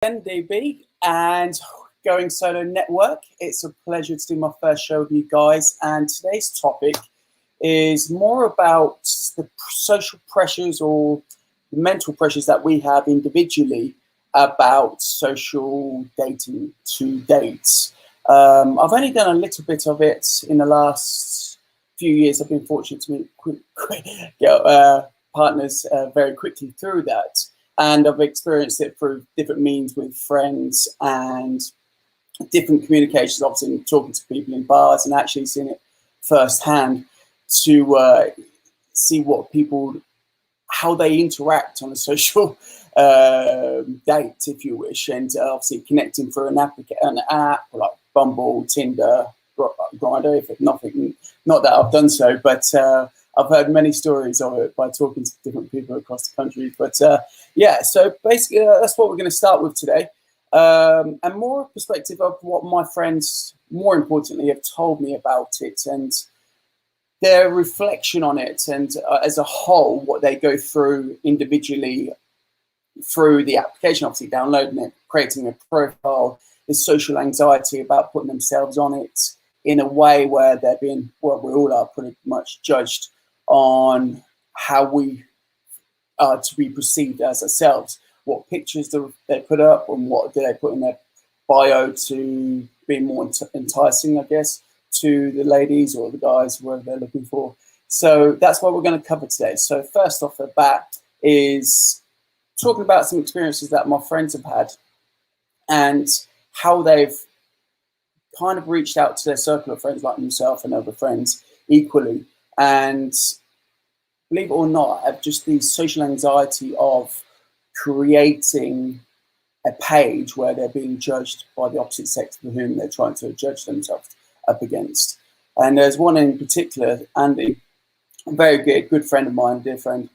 WGSN-DB and Going Solo Network. It's a pleasure to do my first show with you guys, and today's topic is more about the social pressures or the mental pressures that we have individually about social dating to dates. I've only done a little bit of it in the last few years. I've been fortunate to get partners very quickly through that. And I've experienced it through different means with friends and different communications, obviously talking to people in bars and actually seeing it firsthand to see what people, how they interact on a social date, if you wish, and obviously connecting through an app like Bumble, Tinder, Grindr, if nothing, not that I've done so, but I've heard many stories of it by talking to different people across the country. But yeah, so basically that's what we're going to start with today. And more perspective of what my friends, more importantly, have told me about it and their reflection on it. And as a whole, what they go through individually through the application, obviously downloading it, creating a profile, the social anxiety about putting themselves on it in a way where they're being, well, we all are pretty much judged on how we are to be perceived as ourselves, what pictures do they put up and what do they put in their bio to be more enticing, I guess, to the ladies or the guys, whoever they're looking for. So that's what we're going to cover today. So first off the bat is talking about some experiences that my friends have had and how they've kind of reached out to their circle of friends like myself and other friends equally. And believe it or not, I have just the social anxiety of creating a page where they're being judged by the opposite sex for whom they're trying to judge themselves up against. And there's one in particular, Andy, a very good friend of mine, dear friend,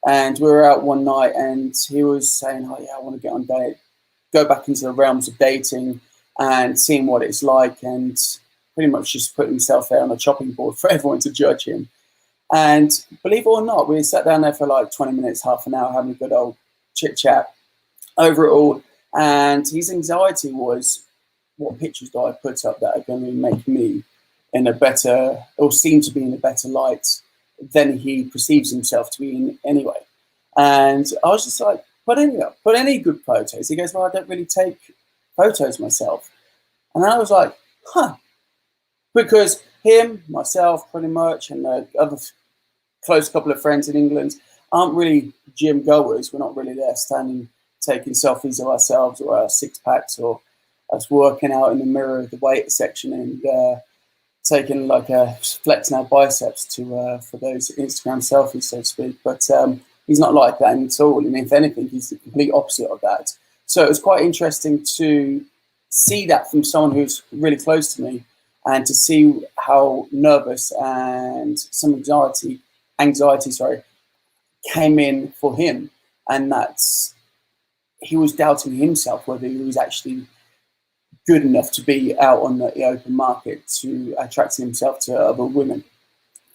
and we were out one night and he was saying, oh yeah, I want to get on date, go back into the realms of dating and seeing what it's like, and pretty much just put himself there on a chopping board for everyone to judge him. And believe it or not, we sat down there for like 20 minutes, half an hour, having a good old chit chat over it all. And his anxiety was, what pictures do I put up that are going to make me in a better, or seem to be in a better light than he perceives himself to be in anyway. And I was just like, put any good photos. He goes, well, I don't really take photos myself. And I was like, huh. Because him, myself, pretty much, and the other close couple of friends in England aren't really gym goers. We're not really there standing, taking selfies of ourselves or our six packs or us working out in the mirror of the weight section and taking like a flexing our biceps to for those Instagram selfies, so to speak. But he's not like that at all. And if anything, he's the complete opposite of that. So it was quite interesting to see that from someone who's really close to me, and to see how nervous and some anxiety came in for him, and that he was doubting himself whether he was actually good enough to be out on the open market to attract himself to other women.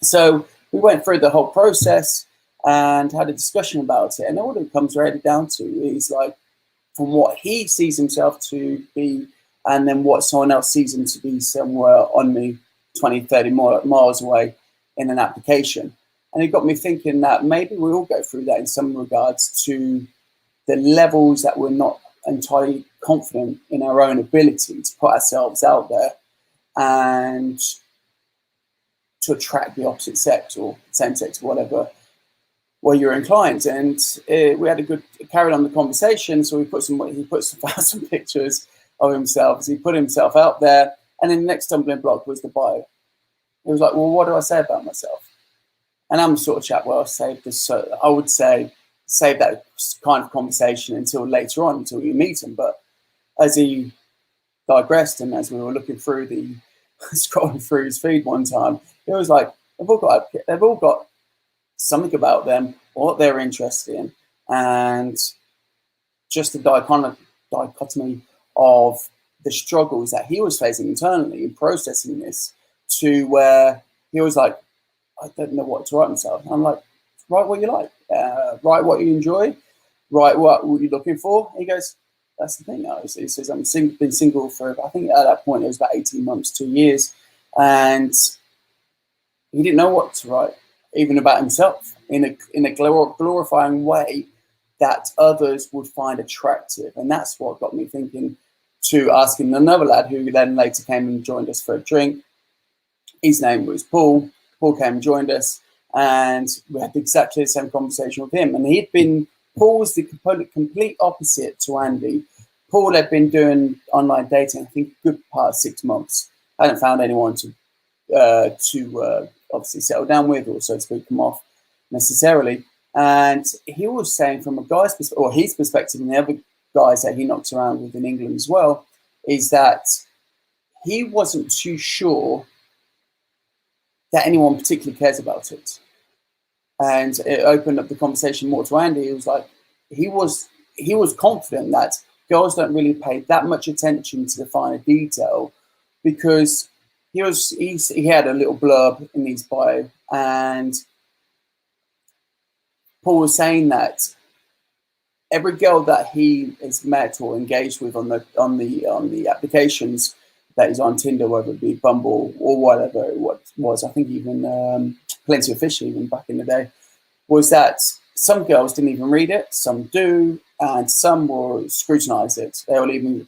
So we went through the whole process and had a discussion about it, and all it comes right down to is like from what he sees himself to be, and then what someone else sees him to be somewhere on me 20, 30 miles away in an application. And it got me thinking that maybe we all go through that in some regards, to the levels that we're not entirely confident in our own ability to put ourselves out there and to attract the opposite sex or same sex, whatever, where you're inclined. And we had a good carried on the conversation. So he put some pictures of himself as he put himself out there, and then the next stumbling block was the bio. He was like, well, what do I say about myself? And I'm the sort of chap where I would say save that kind of conversation until later on, until you meet him. But as he digressed, and as we were looking through scrolling through his feed one time, it was like they've all got something about them, what they're interested in, and just the dichotomy of the struggles that he was facing internally in processing this, to where he was like, I don't know what to write myself. And I'm like, write what you like, write what you enjoy, write what you're looking for. He goes, that's the thing. He says, been single for, I think at that point it was about 18 months, 2 years. And he didn't know what to write, even about himself, in a glorifying way that others would find attractive. And that's what got me thinking to asking another lad who then later came and joined us for a drink. His name was Paul. Paul came and joined us, and we had exactly the same conversation with him. And Paul was the complete opposite to Andy. Paul had been doing online dating, I think, a good part of 6 months. I hadn't found anyone to obviously settle down with, or so to speak, come off necessarily. And he was saying, from a guy's perspective, or his perspective, and the other guys that he knocks around with in England as well, is that he wasn't too sure that anyone particularly cares about it. And it opened up the conversation more to Andy. It was like he was confident that girls don't really pay that much attention to the finer detail, because he had a little blurb in his bio, and Paul was saying that every girl that he has met or engaged with on the applications that is on Tinder, whether it be Bumble or whatever it was, I think even Plenty of Fish even back in the day, was that some girls didn't even read it, some do, and some will scrutinize it. They will even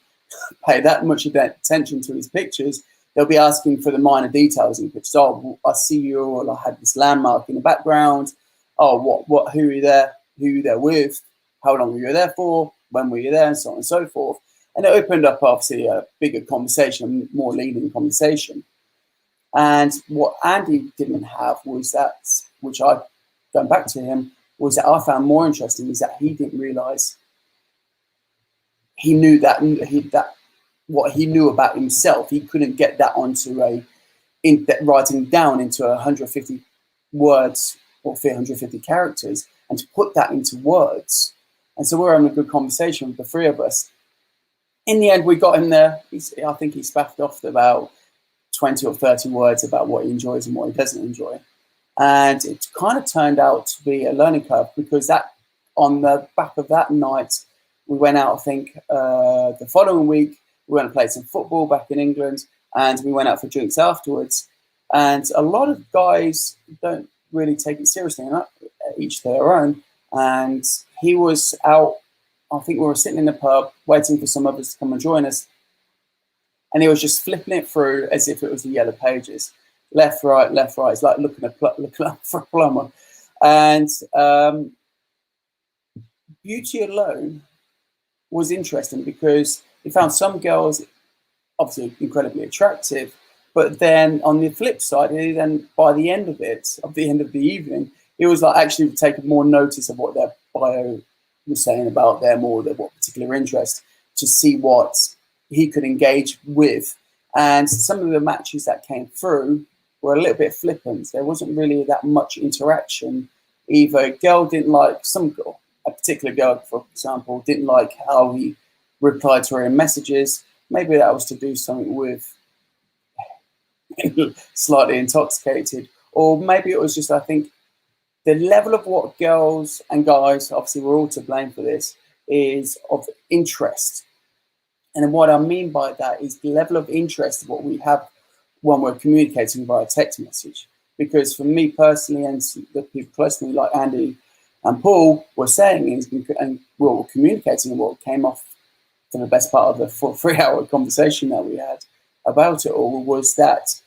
pay that much attention to his pictures. They'll be asking for the minor details in pictures. Oh, I see you, or I had this landmark in the background. Oh, who are you there? Who are you there with? How long were you there for? When were you there? And so on and so forth. And it opened up, obviously, a bigger conversation, more leading conversation. And what Andy didn't have was that, which going back to him, was that I found more interesting, is that he didn't realize he knew that what he knew about himself, he couldn't get that onto writing down into 150 words or 350 characters, and to put that into words. And so we're having a good conversation with the three of us. In the end, we got him there. I think he spaffed off about 20 or 30 words about what he enjoys and what he doesn't enjoy. And it kind of turned out to be a learning curve, because that, on the back of that night, we went out, I think, the following week, we went and played some football back in England, and we went out for drinks afterwards. And a lot of guys don't really take it seriously, and each their own. And he was out, I think we were sitting in the pub waiting for some others to come and join us. And he was just flipping it through as if it was the Yellow Pages. Left, right. It's like looking up for a plumber. And beauty alone was interesting, because he found some girls obviously incredibly attractive, but then on the flip side, then by the end of the evening, he was like actually taking more notice of what their bio was saying about them, or what particular interest, to see what he could engage with. And some of the matches that came through were a little bit flippant. There wasn't really that much interaction. Either a girl didn't like a particular girl, for example, didn't like how he replied to her in messages. Maybe that was to do something with slightly intoxicated, or maybe it was just, I think, the level of what girls and guys, obviously we're all to blame for this, is of interest. And what I mean by that is the level of interest of what we have when we're communicating via text message. Because for me personally, and the people close to me like Andy and Paul were saying, and we were communicating, and what came off for the best part of the 3-hour conversation that we had about it all, was that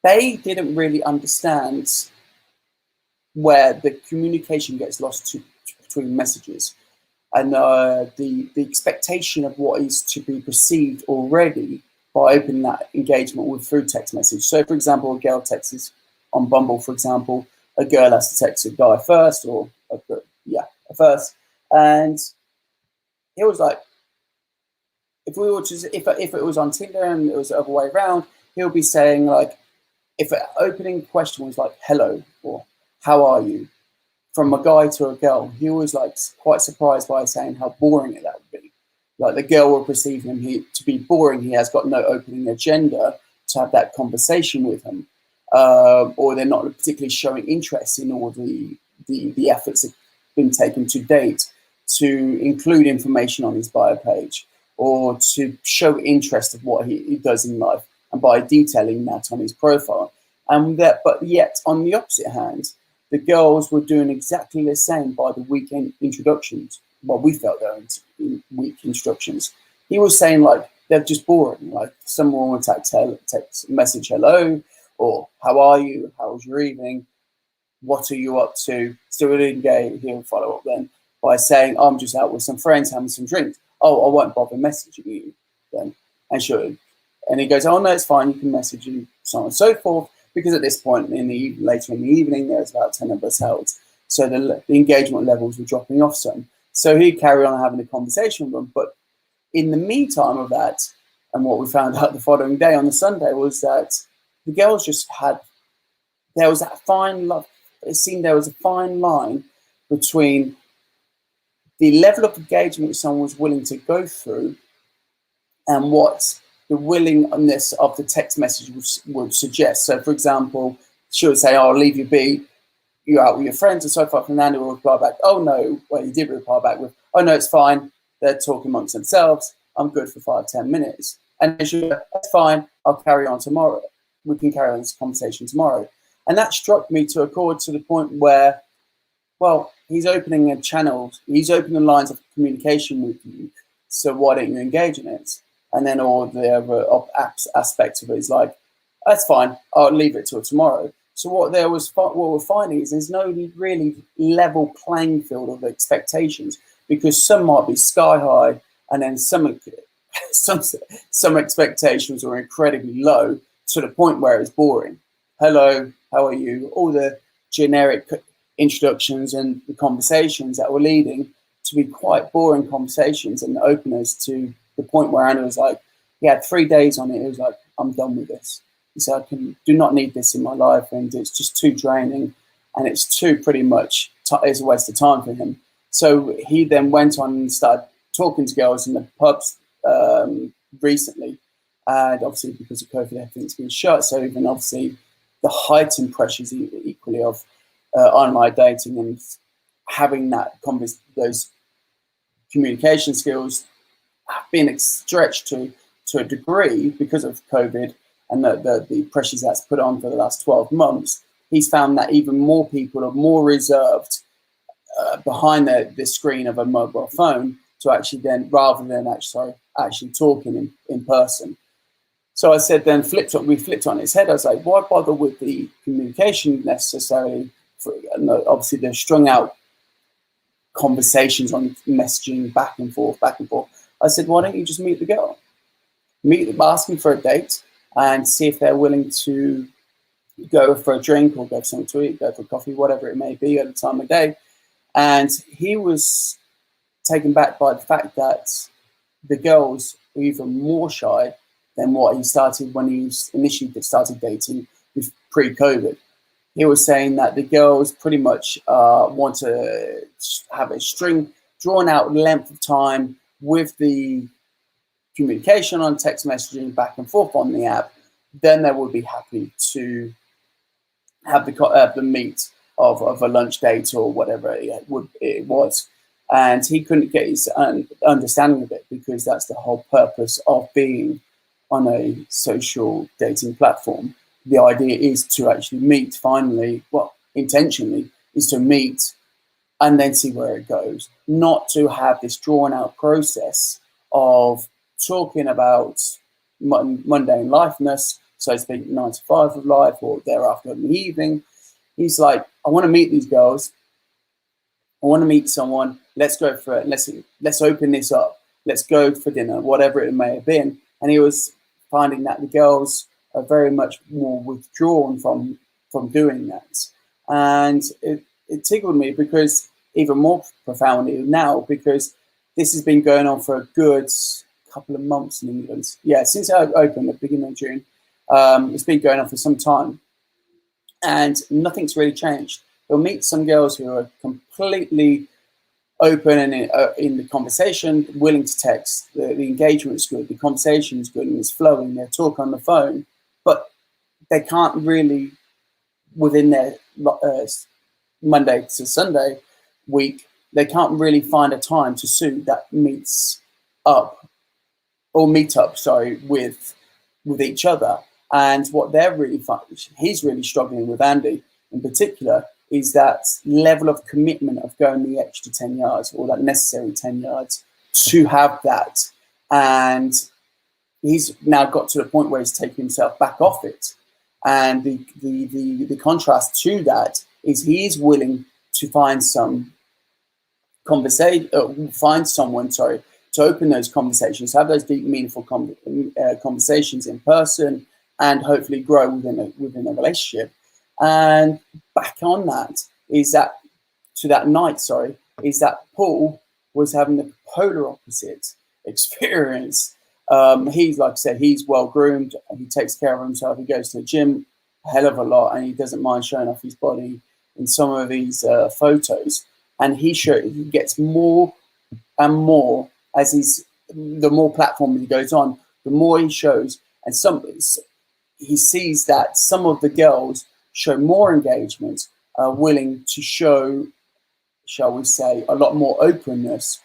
they didn't really understand where the communication gets lost between messages, and the expectation of what is to be perceived already by opening that engagement through text message. So, for example, a girl texts on Bumble, for example, a girl has to text a guy first, first, and it was like, if it was on Tinder and it was the other way around, he'll be saying, like, if an opening question was like hello or how are you, from a guy to a girl, he was like quite surprised by saying how boring that would be. Like, the girl will perceive him to be boring. He has got no opening agenda to have that conversation with him, or they're not particularly showing interest in all the efforts that have been taken to date to include information on his bio page or to show interest of what he does in life, and by detailing that on his profile. But yet, on the opposite hand, the girls were doing exactly the same by the weekend introductions. Well, we felt they were weak instructions. He was saying, like, they're just boring. Like, someone would text message hello, or how are you? How was your evening? What are you up to? Still didn't get. He'll follow up then by saying, I'm just out with some friends having some drinks. Oh, I won't bother messaging you then. And sure. And he goes, oh, no, it's fine. You can message you, so on and so forth. Because at this point, later in the evening, there's about 10 of us out. So the engagement levels were dropping off some. So he'd carry on having a conversation with them. But in the meantime of that, and what we found out the following day on the Sunday was that the girls just had, there was that fine love. It seemed there was a fine line between the level of engagement someone was willing to go through and what the willingness of the text message would suggest. So, for example, she would say, oh, I'll leave you be, you're out with your friends and so forth, and Andy will reply back, oh, no. Well, he did reply back with, oh, no, it's fine. They're talking amongst themselves. I'm good for 5-10 minutes. And she would go, that's fine. I'll carry on tomorrow. We can carry on this conversation tomorrow. And that struck me to a chord to the point where, well, he's opening a channel, he's opening lines of communication with you, so why don't you engage in it? And then all the other aspects of it is like, that's fine, I'll leave it till tomorrow. So what we're finding is there's no really level playing field of expectations, because some might be sky high, and then some expectations are incredibly low to the point where it's boring. Hello, how are you? All the generic introductions and the conversations that were leading to be quite boring conversations and openers, to the point where Anna was like, he had 3 days on it. He was like, I'm done with this. He said, do not need this in my life, and it's just too draining, and it's too pretty much, it's a waste of time for him. So he then went on and started talking to girls in the pubs recently. And obviously because of COVID, everything's been shut. So even obviously the heightened pressures equally of online dating and having those communication skills have been stretched to a degree because of COVID and the pressures that's put on for the last 12 months. He's found that even more people are more reserved behind the screen of a mobile phone to actually then, rather than actually talking in person. So I said, then we flipped on its head. I was like, why bother with the communication necessarily? Obviously, they're strung out conversations on messaging back and forth. I said, why don't you just meet the girl? Ask them for a date and see if they're willing to go for a drink or go for something to eat, go for coffee, whatever it may be at the time of day. And he was taken back by the fact that the girls were even more shy than what he started when he initially started dating pre-COVID. He was saying that the girls pretty much want to have a drawn out length of time with the communication on text messaging back and forth on the app. Then they would be happy to have the meet of a lunch date or whatever it was. And he couldn't get his understanding of it, because that's the whole purpose of being on a social dating platform. The idea is to actually meet finally, well, intentionally, is to meet and then see where it goes. Not to have this drawn out process of talking about mundane lifeness, so to speak, 9 to 5 of life or thereafter in the evening. He's like, I want to meet these girls. I want to meet someone. Let's go for it. Let's open this up. Let's go for dinner, whatever it may have been. And he was finding that the girls are very much more withdrawn from doing that. And it tickled me, because even more profoundly now, because this has been going on for a good couple of months in England. Yeah, since I opened at the beginning of June, it's been going on for some time. And nothing's really changed. You'll meet some girls who are completely open and in the conversation, willing to text. The engagement is good, the conversation is good, and it's flowing. They talk on the phone, but they can't really, within their Monday to Sunday week, they can't really find a time to suit that meets up or meet up, sorry, with each other. And what he's really struggling with, Andy in particular, is that level of commitment of going the extra 10 yards or that necessary 10 yards to have that. And he's now got to the point where he's taking himself back off it. And the contrast to that is he's willing to find some find someone, sorry, to open those conversations, have those deep, meaningful conversations in person, and hopefully grow within a relationship. And back on that is that Paul was having the polar opposite experience. He's, like I said, he's well groomed and he takes care of himself. He goes to the gym a hell of a lot, and he doesn't mind showing off his body in some of these photos. And he gets more and more as the more platform he goes on, the more he shows. And he sees that some of the girls show more engagement, willing to show, shall we say, a lot more openness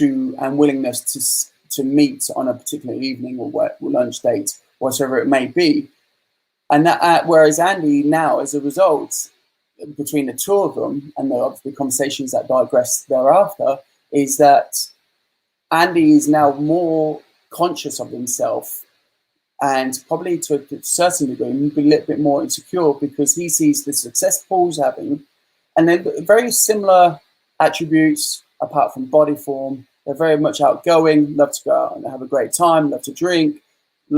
and willingness to meet on a particular evening or lunch date, whatever it may be. And whereas Andy now, as a result, between the two of them and the conversations that digress thereafter, is that Andy is now more conscious of himself, and probably to a certain degree, a little bit more insecure because he sees the success Paul's having, and they're very similar attributes apart from body form. They're very much outgoing, love to go out and have a great time, love to drink.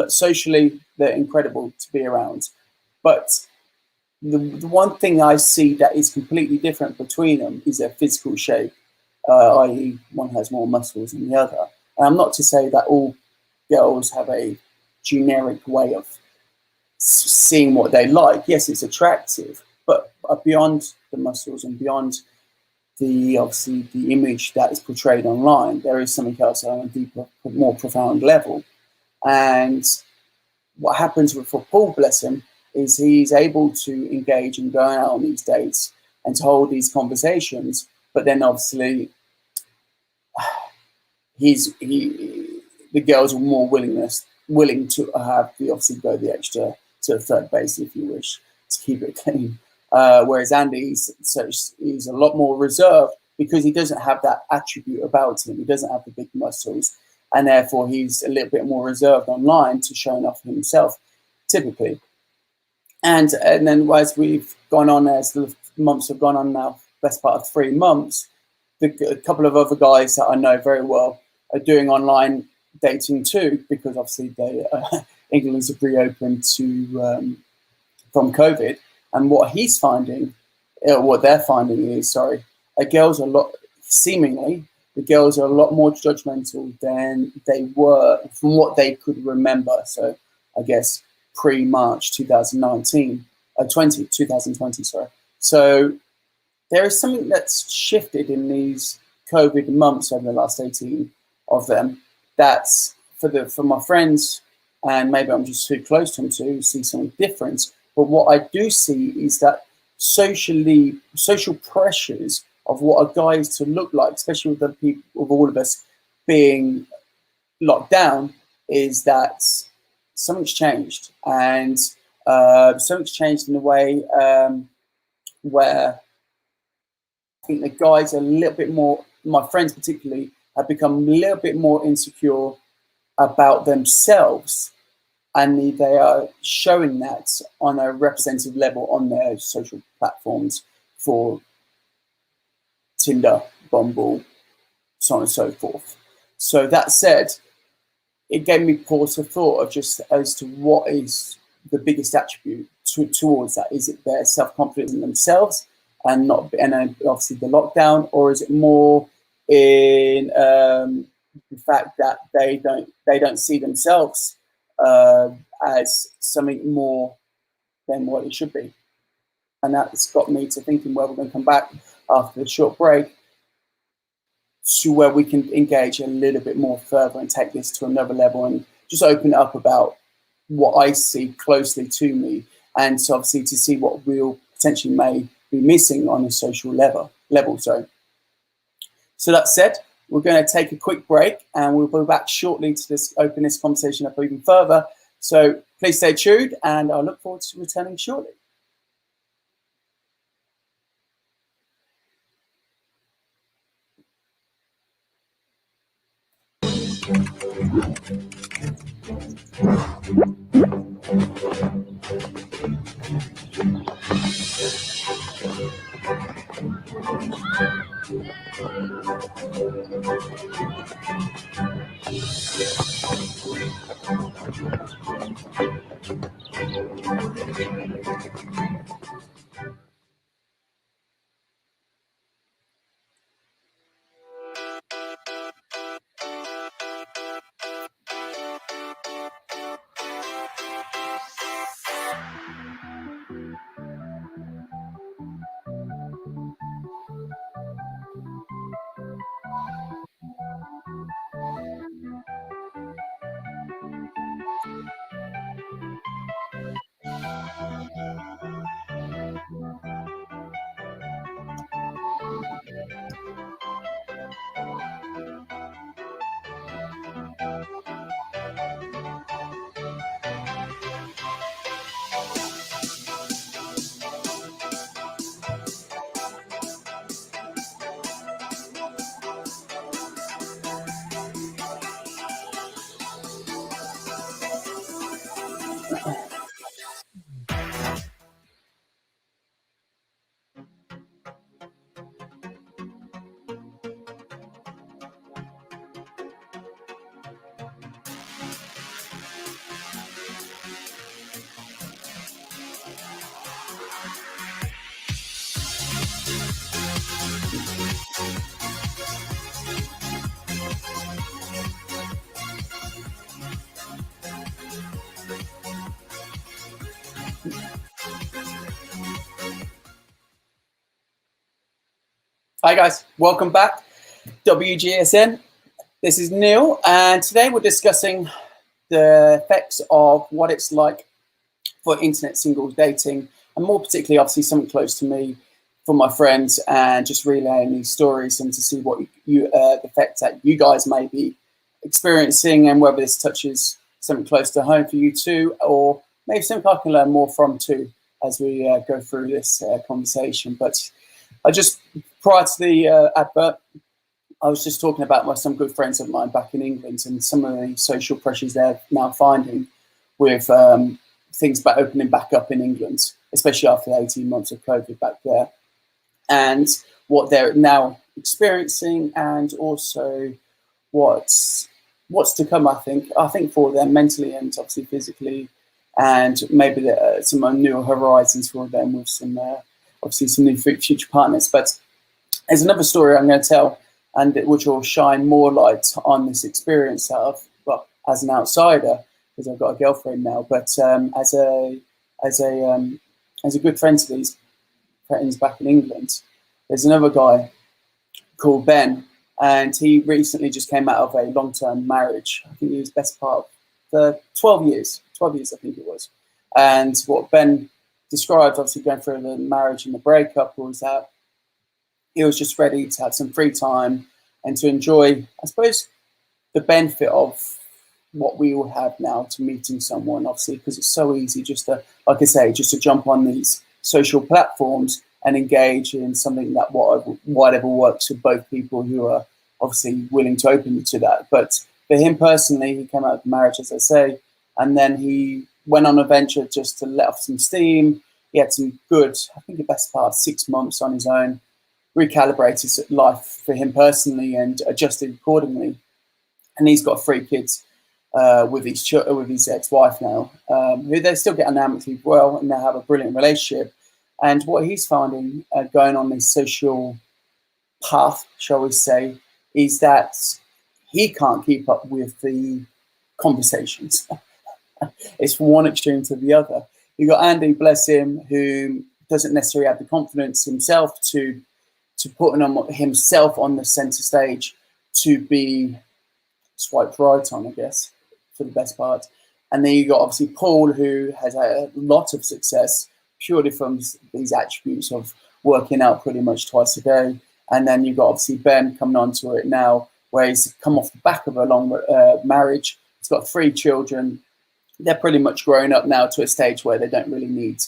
Socially, they're incredible to be around. But the one thing I see that is completely different between them is their physical shape, i.e. one has more muscles than the other. And I'm not to say that all girls have a generic way of seeing what they like. Yes, it's attractive, but beyond the muscles and beyond obviously the image that is portrayed online, there is something else on a deeper, more profound level. And what happens for Paul, bless him, is he's able to engage and go out on these dates and to hold these conversations, but then obviously the girls are more willing to have obviously go the extra to the third base, if you wish, to keep it clean. Whereas Andy is a lot more reserved because he doesn't have that attribute about him. He doesn't have the big muscles, and therefore he's a little bit more reserved online to showing off himself, typically. And then as we've gone on, as the months have gone on now, best part of 3 months, a couple of other guys that I know very well are doing online dating too, because obviously England's reopened from COVID. And what they're finding is, the girls are the girls are a lot more judgmental than they were from what they could remember. So I guess pre-March 2020, sorry. So there is something that's shifted in these COVID months over the last 18 of them. That's for my friends, and maybe I'm just too close to them to see something different. But what I do see is that social pressures of what a guy is to look like, especially with the people, with all of us being locked down, is that something's changed, and something's changed in a way where I think the guys are a little bit more, my friends particularly, have become a little bit more insecure about themselves, and they are showing that on a representative level on their social platforms for Tinder, Bumble, so on and so forth. So that said, it gave me pause for thought of just as to what is the biggest attribute towards that. Is it their self-confidence in themselves and obviously the lockdown, or is it more in the fact that they don't see themselves as something more than what it should be? And that's got me to thinking, well, we're going to come back after the short break to where we can engage a little bit more further and take this to another level and just open it up about what I see closely to me, and so obviously to see what we potentially may be missing on a social level. So So that said, we're going to take a quick break and we'll be back shortly to open this conversation up even further. So please stay tuned and I look forward to returning shortly. Hi guys, welcome back. WGSN. This is Neil, and today we're discussing the effects of what it's like for internet singles dating, and more particularly, obviously, something close to me for my friends, and just relaying these stories and to see what the effects that you guys may be experiencing, and whether this touches something close to home for you too, or maybe something I can learn more from too as we go through this conversation. But I just, prior to the advert, I was just talking about some good friends of mine back in England and some of the social pressures they're now finding with things opening back up in England, especially after 18 months of COVID back there, and what they're now experiencing, and also what's to come. I think for them mentally and obviously physically, and maybe some new horizons for them with some obviously some new future partners. But there's another story I'm going to tell, and which will shine more light on this experience well, as an outsider, because I've got a girlfriend now, but as a good friend to these friends back in England. There's another guy called Ben, and he recently just came out of a long-term marriage. I think he was best part of 12 years, I think it was. And what Ben described, obviously going through the marriage and the breakup, was that he was just ready to have some free time and to enjoy, I suppose, the benefit of what we all have now to meeting someone, obviously, because it's so easy just to, like I say, just to jump on these social platforms and engage in something that whatever works for both people who are obviously willing to open to that. But for him personally, he came out of marriage, as I say, and then he went on a venture just to let off some steam. He had some good, I think the best part of 6 months on his own, recalibrated life for him personally and adjusted accordingly. And he's got 3 kids with his ex-wife now, who they still get on amicably well, and they have a brilliant relationship. And what he's finding going on this social path, shall we say, is that he can't keep up with the conversations. It's from one extreme to the other. You've got Andy, bless him, who doesn't necessarily have the confidence himself to put himself on the center stage to be swiped right on, I guess, for the best part. And then you got obviously Paul, who has a lot of success purely from these attributes of working out pretty much twice a day And then you've got obviously Ben coming onto it now, where he's come off the back of a long marriage. He's got 3 children. They're pretty much grown up now to a stage where they don't really need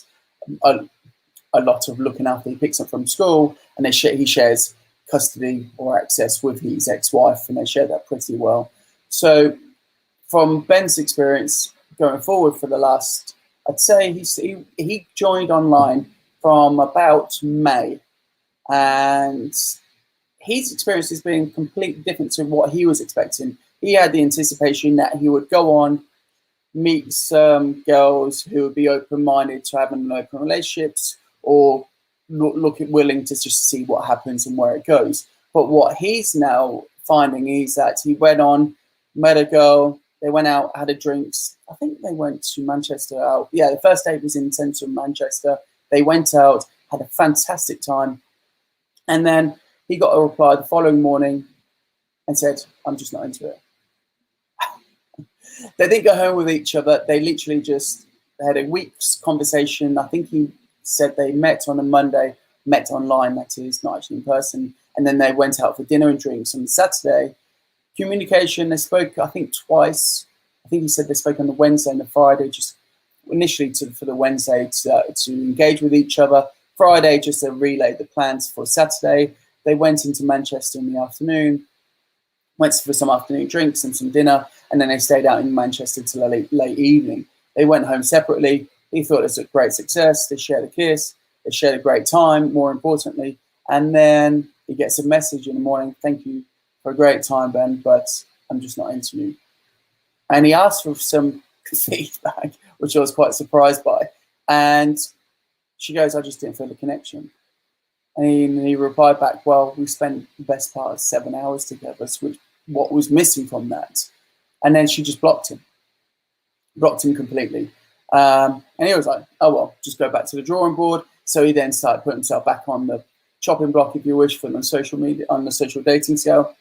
a lot of looking after. He picks up from school, and he shares custody or access with his ex-wife, and they share that pretty well. So from Ben's experience going forward for the last, I'd say he joined online from about May, and his experience has been completely different to what he was expecting. He had the anticipation that he would go on, meet some girls who would be open-minded to having an open relationships, or willing to just see what happens and where it goes. But what he's now finding is that he went on, met a girl, they went out, had a drinks. I think they went to Manchester out. Yeah, the first date was in central Manchester. They went out, had a fantastic time. And then he got a reply the following morning and said, I'm just not into it. They didn't go home with each other. They literally just had a week's conversation. I think he said they met on a Monday, met online, that is, not actually in person. And then they went out for dinner and drinks on Saturday. Communication, they spoke, I think, twice. I think he said they spoke on the Wednesday and the Friday, just initially for the Wednesday to engage with each other. Friday, just to relay the plans for Saturday. They went into Manchester in the afternoon, went for some afternoon drinks and some dinner, and then they stayed out in Manchester till late evening. They went home separately. He thought it was a great success. They shared a kiss. They shared a great time, more importantly. And then he gets a message in the morning, thank you for a great time, Ben, but I'm just not into you. And he asked for some feedback, which I was quite surprised by. And she goes, I just didn't feel the connection. And he replied back, well, we spent the best part of 7 hours together, so what was missing from that? And then she just blocked him completely. And he was like, oh, well, just go back to the drawing board. So he then started putting himself back on the chopping block, if you wish, for the social media, on the social dating scale.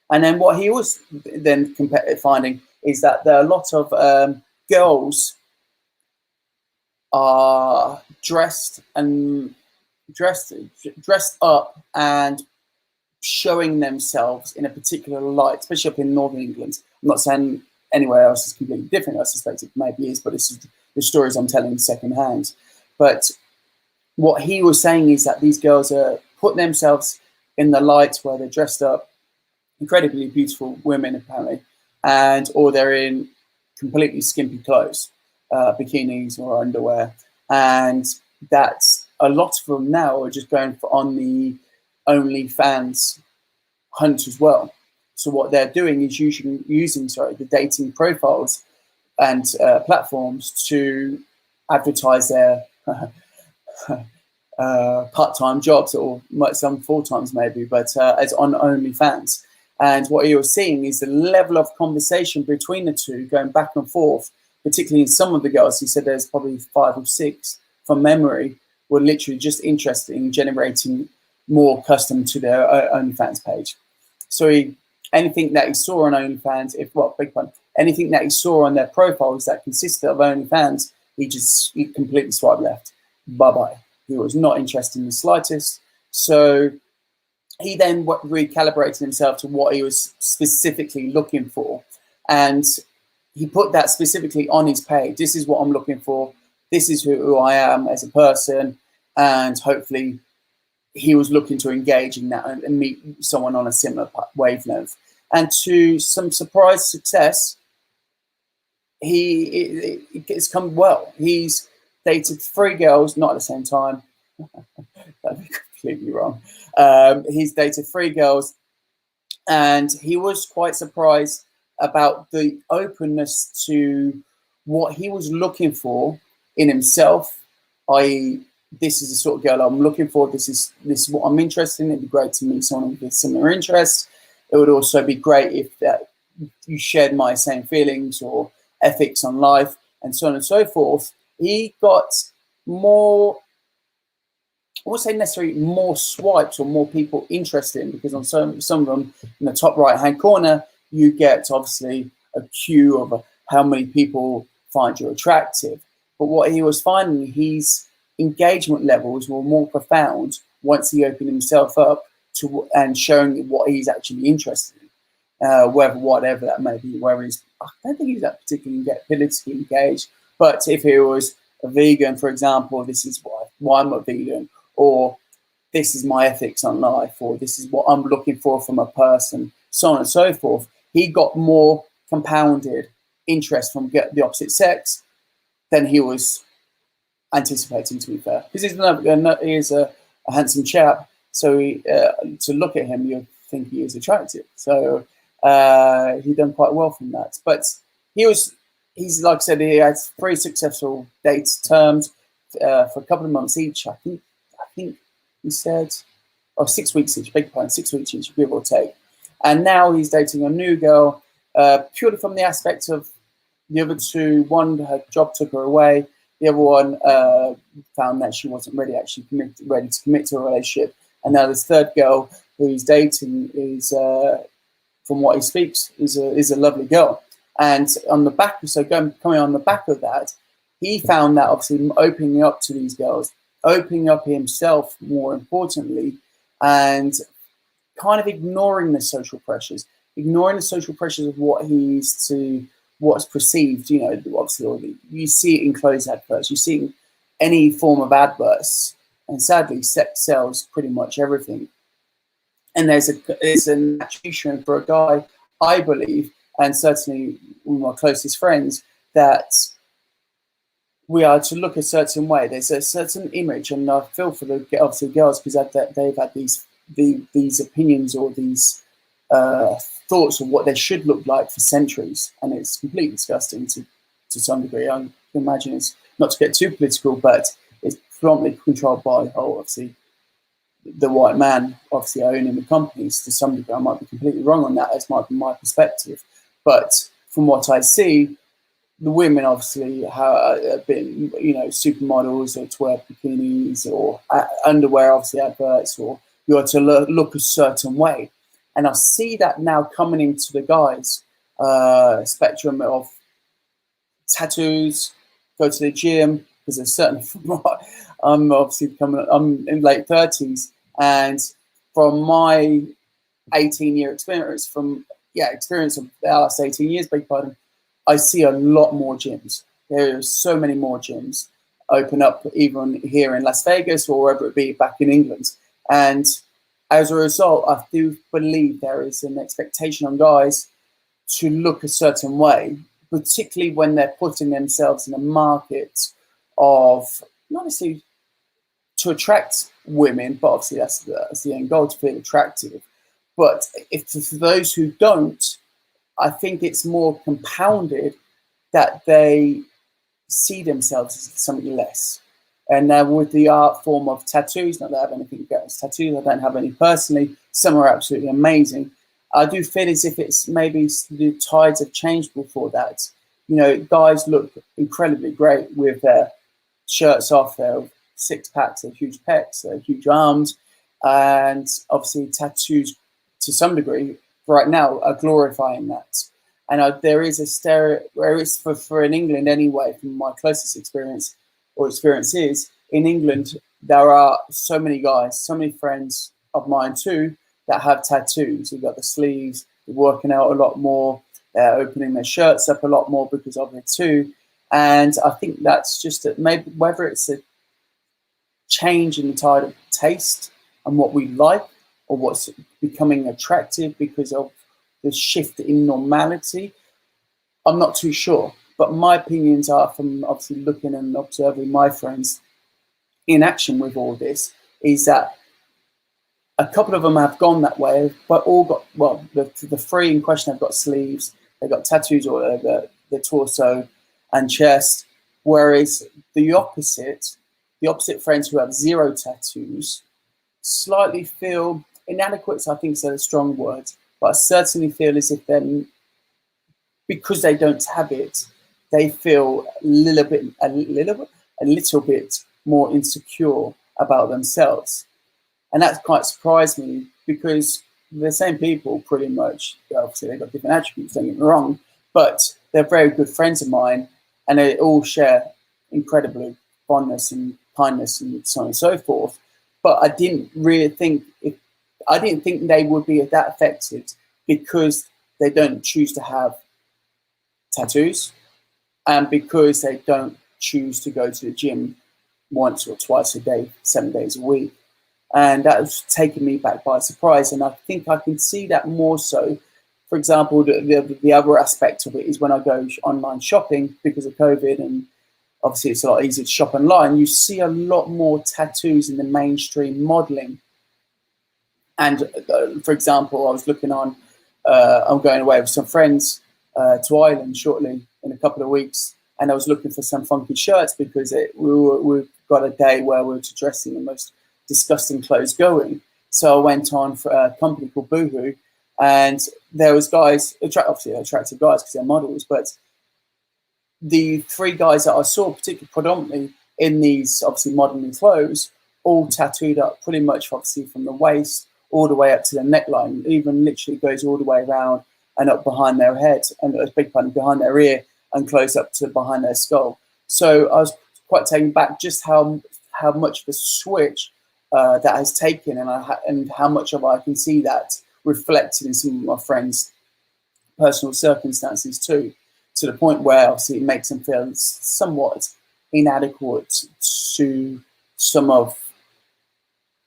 And then what he was then finding is that there are a lot of girls are dressed up and showing themselves in a particular light, especially up in Northern England. I'm not saying anywhere else is completely different. I suspect it maybe is, but this is the stories I'm telling secondhand. But what he was saying is that these girls are putting themselves in the light where they're dressed up, incredibly beautiful women apparently, or they're in completely skimpy clothes, bikinis or underwear, and that's a lot of them now are just going on the OnlyFans hunt as well. So what they're doing is using the dating profiles and platforms to advertise their part-time jobs, or some full-times maybe, but as on OnlyFans. And what you're seeing is the level of conversation between the two going back and forth, particularly in some of the girls. He said there's probably 5 or 6 from memory were literally just interested in generating more custom to their OnlyFans page. So anything that he saw on OnlyFans, anything that he saw on their profiles that consisted of OnlyFans, he completely swiped left. Bye-bye. He was not interested in the slightest. So he then recalibrated himself to what he was specifically looking for. And he put that specifically on his page. This is what I'm looking for. This is who I am as a person. And hopefully he was looking to engage in that and meet someone on a similar wavelength. And to some surprise success, it's come well. He's dated 3 girls, not at the same time. That'd be completely wrong. He's dated 3 girls, and he was quite surprised about the openness to what he was looking for in himself, i.e., this is the sort of girl I'm looking for. This is what I'm interested in. It'd be great to meet someone with similar interests. It would also be great if you shared my same feelings or ethics on life, and so on and so forth. He got more, I wouldn't say necessarily more swipes or more people interested in, because on some of them in the top right-hand corner, you get obviously a queue of how many people find you attractive. But what he was finding, his engagement levels were more profound once he opened himself up and showing what he's actually interested in, whatever that may be. Whether he's, I don't think he's that particularly politically engaged, but if he was a vegan, for example, this is why I'm a vegan, or this is my ethics on life, or this is what I'm looking for from a person, so on and so forth. He got more compounded interest from the opposite sex than he was anticipating, to be fair, because he is a handsome chap. So to look at him, you think he is attractive. So he done quite well from that. But he's like I said, he had 3 successful dates terms for a couple of months each. I think he said, 6 weeks each. Big pardon, 6 weeks each, give or take. And now he's dating a new girl, purely from the aspect of the other 2. One, her job took her away. The other one found that she wasn't ready to commit to a relationship. And now this third girl who he's dating is, from what he speaks, is a lovely girl. And on the back, coming on the back of that, he found that obviously opening up to these girls, opening up himself more importantly, and kind of ignoring the social pressures of what's perceived. Obviously, you see it in clothes adverts, you see it in any form of adverts, and sadly, sex sells pretty much everything. And there's an attribution for a guy, I believe, and certainly one of my closest friends, that we are to look a certain way. There's a certain image, and I feel for the obviously girls, because they've had these opinions or these thoughts of what they should look like for centuries, and it's completely disgusting to some degree. I can imagine it's not to get too political, but it's predominantly controlled by obviously the white man, obviously owning the companies to some degree. I might be completely wrong on that. That's my perspective, but from what I see, the women obviously have been, supermodels, or to wear bikinis or underwear, obviously adverts, or you are to look a certain way. And I see that now coming into the guys' spectrum of tattoos, go to the gym, because there's certain, I'm in late 30s, and from my 18-year experience, experience of the last 18 years, beg pardon, I see a lot more gyms. There are so many more gyms open up, even here in Las Vegas or wherever it be back in England. And as a result, I do believe there is an expectation on guys to look a certain way, particularly when they're putting themselves in a market of, not necessarily to attract women, but obviously that's the end goal, to feel attractive. But for those who don't, I think it's more compounded that they see themselves as something less. And now with the art form of tattoos, not that I have anything against tattoos, I don't have any personally. Some are absolutely amazing. I do feel as if it's maybe the tides have changed before that. Guys look incredibly great with their shirts off, their 6-packs, their huge pecs, their huge arms, and obviously tattoos to some degree right now are glorifying that. And there is a for in England anyway, from my closest experience or experiences in England, there are so many guys, so many friends of mine too, that have tattoos. You've got the sleeves, they're working out a lot more, they're opening their shirts up a lot more because of it too. And I think that's just maybe whether it's a change in the tide of taste and what we like, or what's becoming attractive because of the shift in normality, I'm not too sure. But my opinions are, from obviously looking and observing my friends in action with all this, is that a couple of them have gone that way, but all got, well, the 3 in question have got sleeves, they've got tattoos all over the torso and chest, whereas the opposite friends who have 0 tattoos slightly feel inadequate, I think is a strong word, but I certainly feel as if then, because they don't have it, they feel a little bit more insecure about themselves. And that quite surprised me, because the same people pretty much, obviously they've got different attributes, don't get me wrong, but they're very good friends of mine, and they all share incredibly fondness and kindness and so on and so forth. But I didn't really think I didn't think they would be that affected because they don't choose to have tattoos and because they don't choose to go to the gym once or twice a day, 7 days a week. And that was taking me back by surprise. And I think I can see that more so. For example, the other aspect of it is when I go online shopping because of COVID, and obviously it's a lot easier to shop online, you see a lot more tattoos in the mainstream modeling. And for example, I was looking on, I'm going away with some friends to Ireland shortly in a couple of weeks. And I was looking for some funky shirts because we've got a day where we were to dress in the most disgusting clothes going. So I went on for a company called Boohoo, and there was guys, obviously attractive guys because they're models, but the three guys that I saw, particularly predominantly in these obviously modeling clothes, all tattooed up pretty much obviously from the waist all the way up to the neckline, even literally goes all the way around and up behind their head, and a big part behind their ear and close up to behind their skull. So I was quite taken back just how much of a switch that has taken, and how much of I can see that reflected in some of my friends' personal circumstances too, to the point where obviously it makes them feel somewhat inadequate to some of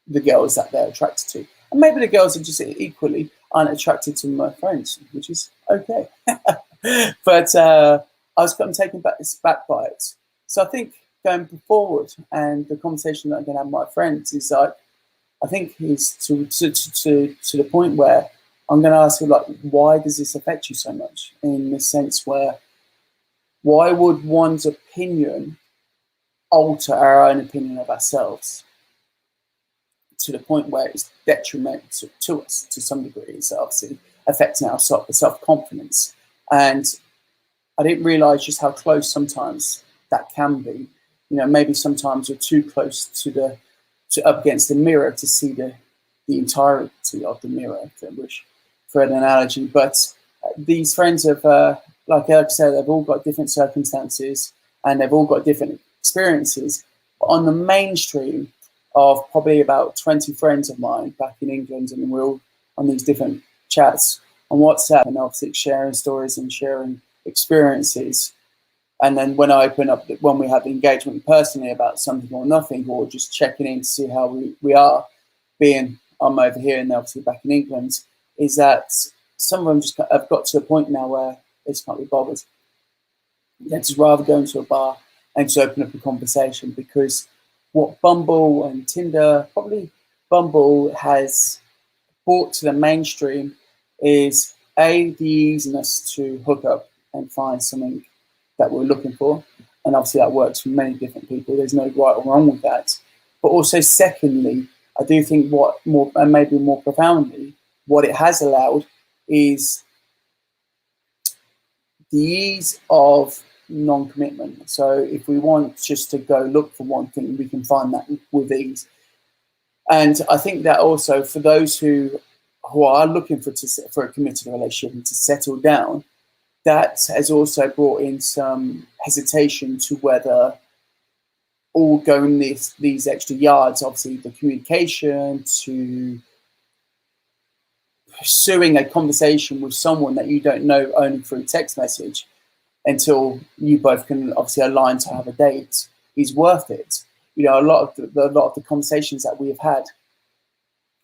the girls that they're attracted to. And maybe the girls are just equally unattracted to my friends, which is okay. But I was kind of taken back by it. So I think going forward, and the conversation that I'm going to have with my friends is like, I think is to the point where I'm going to ask you, like, why does this affect you so much? In the sense where, why would one's opinion alter our own opinion of ourselves to the point where it's detrimental to us to some degree? It's obviously affecting our self-confidence. And I didn't realize just how close sometimes that can be. You know, maybe sometimes you're too close to up against the mirror to see the entirety of the mirror, which for an analogy. But these friends have, like I said, they've all got different circumstances and they've all got different experiences. But on the mainstream of probably about 20 friends of mine back in England, and we're all on these different chats on WhatsApp, and obviously sharing stories and sharing experiences. And then when I open up, when we have engagement personally about something or nothing, or just checking in to see how we are, being I'm over here and obviously back in England, is that some of them just have got to a point now where they just can't be bothered. They'd just rather go into a bar and just open up a conversation, because what Bumble and Tinder, probably Bumble, has brought to the mainstream is the easiness to hook up and find something that we're looking for. And obviously that works for many different people. There's no right or wrong with that. But also secondly, I do think what more, and maybe more profoundly, what it has allowed is the ease of non-commitment. So if we want just to go look for one thing, we can find that with ease. And I think that also for those who are looking for a committed relationship and to settle down, that has also brought in some hesitation to whether all going these extra yards, obviously the communication, to pursuing a conversation with someone that you don't know only through text message until you both can obviously align to have a date, is worth it. You know, a lot of the conversations that we have had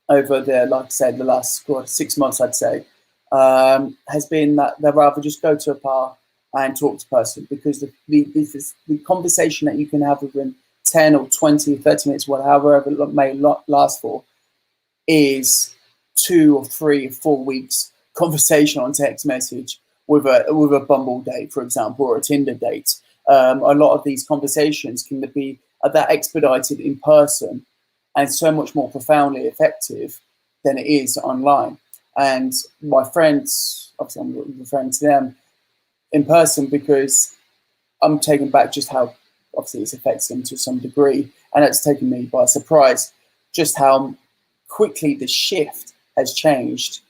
over the, like I said, the last 6 months, I'd say, has been that they'd rather just go to a bar and talk to a person, because the conversation that you can have within 10 or 20, 30 minutes, whatever it may last for, is 2 or 3 or 4 weeks conversation on text message with a Bumble date, for example, or a Tinder date. A lot of these conversations can be that expedited in person and so much more profoundly effective than it is online. And my friends, obviously I'm referring to them in person because I'm taken back just how obviously it affects them to some degree. And it's taken me by surprise just how quickly the shift has changed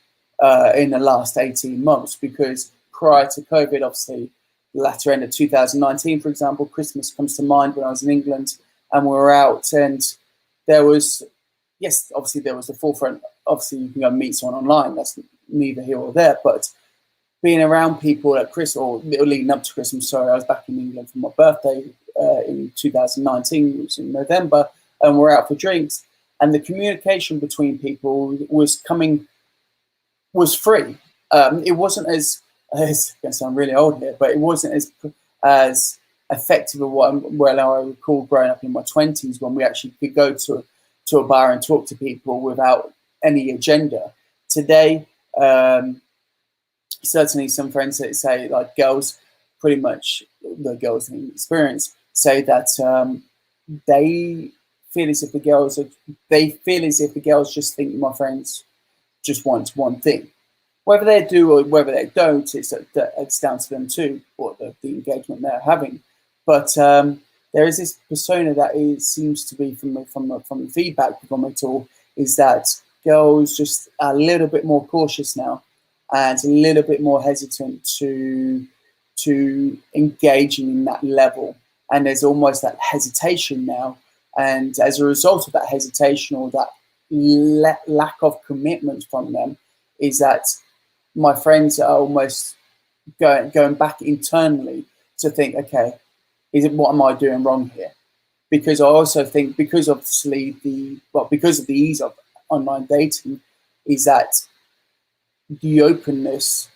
in the last 18 months. Because prior to COVID, obviously, the latter end of 2019, for example, Christmas comes to mind when I was in England and we were out, and there was, yes, obviously there was the forefront obviously you can go meet someone online. That's neither here or there. But being around people at Christmas, or leading up to Christmas, sorry, I was back in England for my birthday in 2019, it was in November, and we're out for drinks. And the communication between people was free. It wasn't as going to sound really old here, but it wasn't as effective as what I recall growing up in my 20s, when we actually could go to a bar and talk to people without any agenda. Today, certainly some friends that say, like, girls, pretty much the girls in experience say that they feel as if the girls just think my friends just want one thing. Whether they do or whether they don't, it's down to them too, or the engagement they're having. But there is this persona that seems to be from the feedback from it all, is that girls just are a little bit more cautious now, and a little bit more hesitant to engaging in that level. And there's almost that hesitation now. And as a result of that hesitation, or that lack of commitment from them, is that my friends are almost going back internally to think, okay, what am I doing wrong here? Because I also think, because of the ease of online dating, is that the openness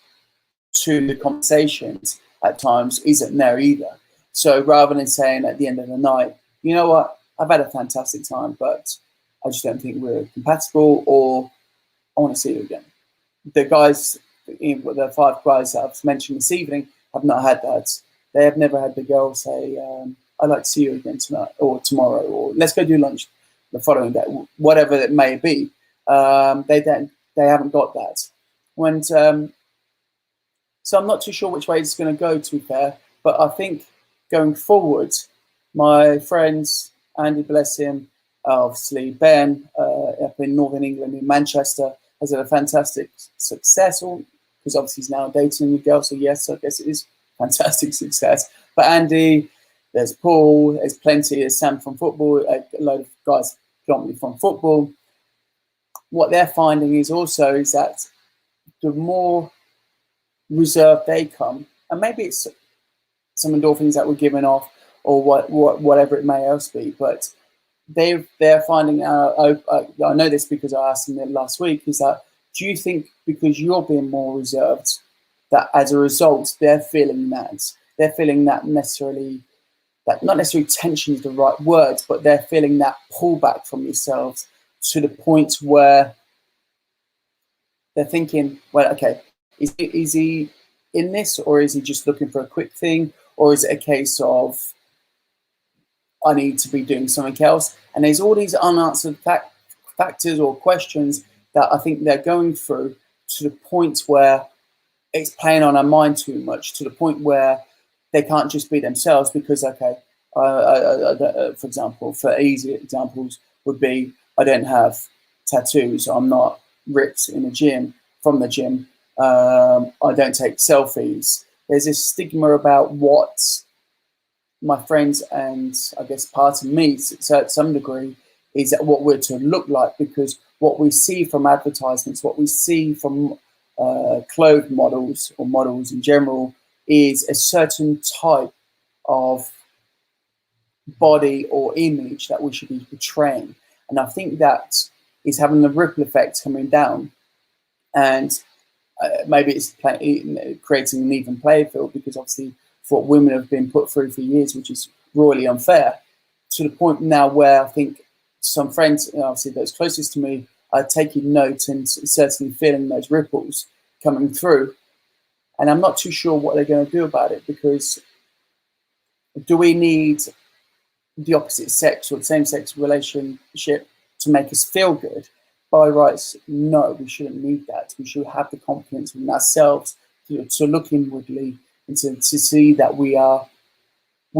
to the conversations at times isn't there either. So rather than saying at the end of the night, you know what, I've had a fantastic time, but I just don't think we're compatible, or I want to see you again. The guys, the 5 guys that I've mentioned this evening, have not had that. They have never had the girl say, I'd like to see you again tonight or tomorrow, or let's go do lunch the following day, whatever it may be. They haven't got that. So I'm not too sure which way it's going to go, to be fair, but I think going forward, my friends, Andy, bless him, obviously Ben, up in Northern England in Manchester, has had a fantastic success, because obviously he's now dating a girl, so yes, I guess it is fantastic success. But Andy, there's Paul, there's plenty, there's Sam from football, a load of guys predominantly from football. What they're finding is that the more reserved they come, and maybe it's some endorphins that were given off, or whatever it may else be, but they're finding out, I know this because I asked them last week, is that, do you think because you're being more reserved, that as a result they're feeling that necessarily, that not necessarily tension is the right word, but they're feeling that pullback from yourselves, to the point where they're thinking, well, okay, is he in this, or is he just looking for a quick thing, or is it a case of, I need to be doing something else? And there's all these unanswered factors or questions that I think they're going through, to the point where it's playing on our mind too much, to the point where they can't just be themselves, because, okay, for example, for easy examples would be, I don't have tattoos, I'm not ripped in the gym, from the gym, I don't take selfies. There's this stigma about what my friends, and I guess part of me, to some degree, is that what we're to look like, because what we see from advertisements, what we see from clothes models, or models in general, is a certain type of body or image that we should be portraying. And I think that is having the ripple effect coming down, and maybe it's creating an even playing field, because obviously for what women have been put through for years, which is royally unfair, to the point now where I think some friends, obviously those closest to me, are taking note and certainly feeling those ripples coming through. And I'm not too sure what they're going to do about it, because do we need the opposite sex or the same sex relationship to make us feel good? By rights, no, we shouldn't need that. We should have the confidence in ourselves to look inwardly, and to see that we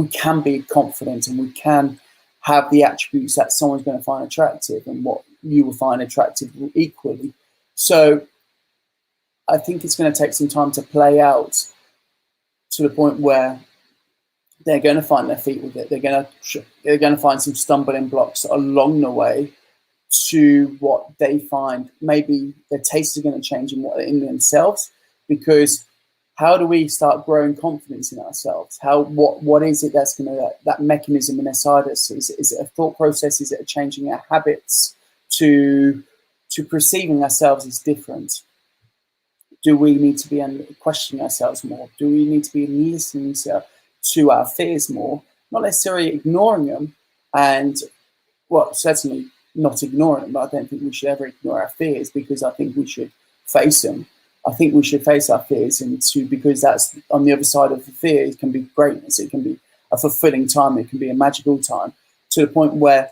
can be confident, and we can have the attributes that someone's going to find attractive, and what you will find attractive equally. So I think it's going to take some time to play out, to the point where they're going to find their feet with it. They're going to find some stumbling blocks along the way, to what they find. Maybe their tastes are going to change in themselves, because how do we start growing confidence in ourselves? What is it that's going to, that mechanism inside us? Is it a thought process? Is it a changing our habits to perceiving ourselves as different? Do we need to be questioning ourselves more? Do we need to be listening to our fears more? Not necessarily ignoring them, and well, certainly not ignoring them, but I don't think we should ever ignore our fears, because I think we should face them. I think we should face our fears, because that's on the other side of the fear. It can be greatness. It can be a fulfilling time. It can be a magical time, to the point where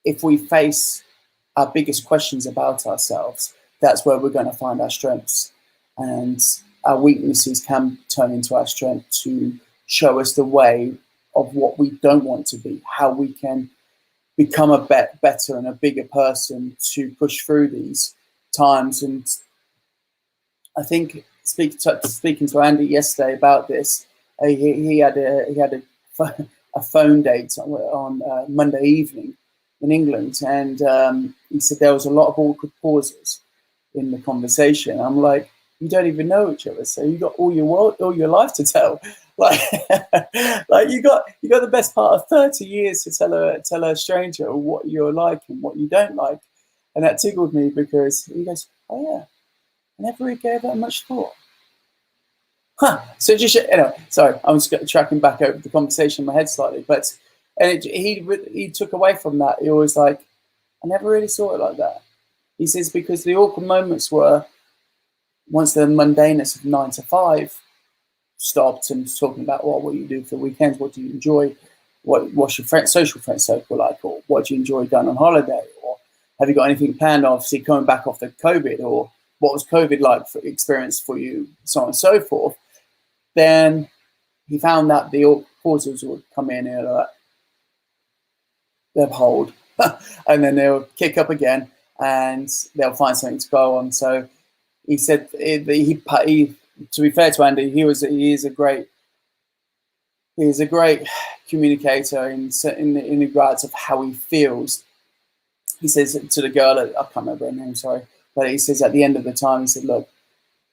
if we face our biggest questions about ourselves, that's where we're going to find our strengths, and our weaknesses can turn into our strength to show us the way of what we don't want to be, how we can become a better and a bigger person to push through these times. And I think speaking to Andy yesterday about this, he had a phone date on Monday evening in England, and he said there was a lot of awkward pauses in the conversation. I'm like, you don't even know each other, so you got all your life to tell. Like, like you got the best part of 30 years to tell a stranger what you're like and what you don't like, and that tickled me, because he goes, oh yeah, I never really gave that much thought. So just, sorry, I'm just tracking back over the conversation in my head slightly, but he took away from that. He was like, I never really saw it like that. He says, because the awkward moments were once the mundaneness of 9 to 5 stopped, and talking about what you do for the weekends, what do you enjoy, what's your social friend circle like, or what do you enjoy going on holiday, or have you got anything planned, obviously coming back off the COVID, or what was COVID like for experience for you, so on and so forth. Then he found that the pauses would come in and they'll hold, and then they'll kick up again, and they'll find something to go on. So he said, he to be fair to Andy, he is a great communicator in regards of how he feels. He says to the girl, I can't remember her name, sorry, but he says at the end of the time, he said, look,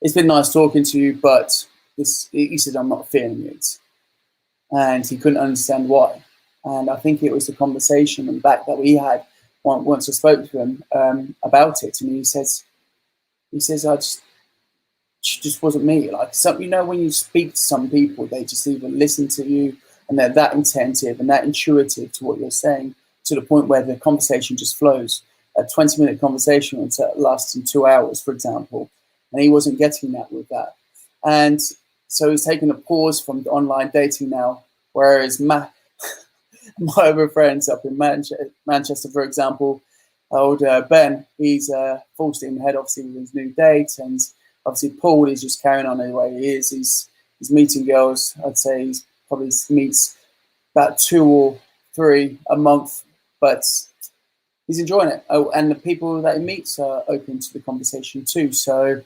it's been nice talking to you, but he said, I'm not feeling it. And he couldn't understand why. And I think it was the conversation and back that we had once I spoke to him about it. And he says, I just wasn't me. Like, when you speak to some people, they just even listen to you, and they're that attentive and that intuitive to what you're saying, to the point where the conversation just flows. A 20-minute conversation lasting 2 hours, for example, and he wasn't getting that with that. And so he's taking a pause from online dating now, whereas my other friends up in Manchester, for example, old Ben, he's full steam ahead, obviously, with his new date, and obviously Paul is just carrying on the way he is. He's meeting girls. I'd say he's probably meets about 2 or 3 a month, but he's enjoying it. Oh, and the people that he meets are open to the conversation too. So,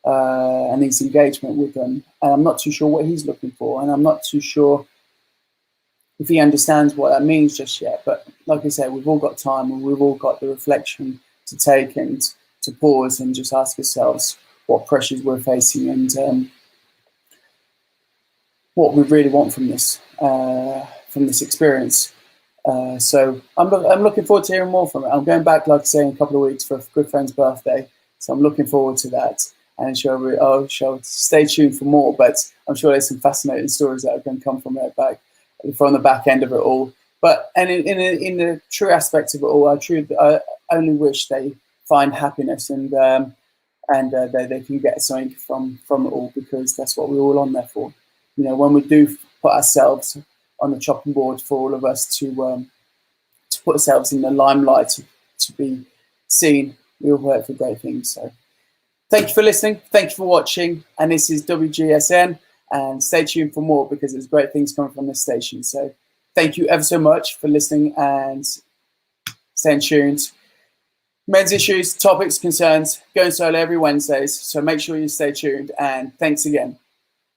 and his engagement with them. And I'm not too sure what he's looking for, and I'm not too sure if he understands what that means just yet. But like I said, we've all got time, and we've all got the reflection to take and to pause and just ask ourselves what pressures we're facing, and what we really want from this experience. So I'm looking forward to hearing more from it. I'm going back, like I say, in a couple of weeks for a good friend's birthday, so I'm looking forward to that. And I'll stay tuned for more. But I'm sure there's some fascinating stories that are going to come from the back end of it all. But in the true aspects of it all, I only wish they find happiness, and they can get something from it all, because that's what we're all on there for. When we do put ourselves on the chopping board, for all of us to put ourselves in the limelight, to be seen, we all work for great things. So thank you for listening. Thank you for watching. And this is WGSN. And stay tuned for more, because there's great things coming from this station. So thank you ever so much for listening, and staying tuned. Men's issues, topics, concerns, going solo every Wednesdays. So make sure you stay tuned, and thanks again.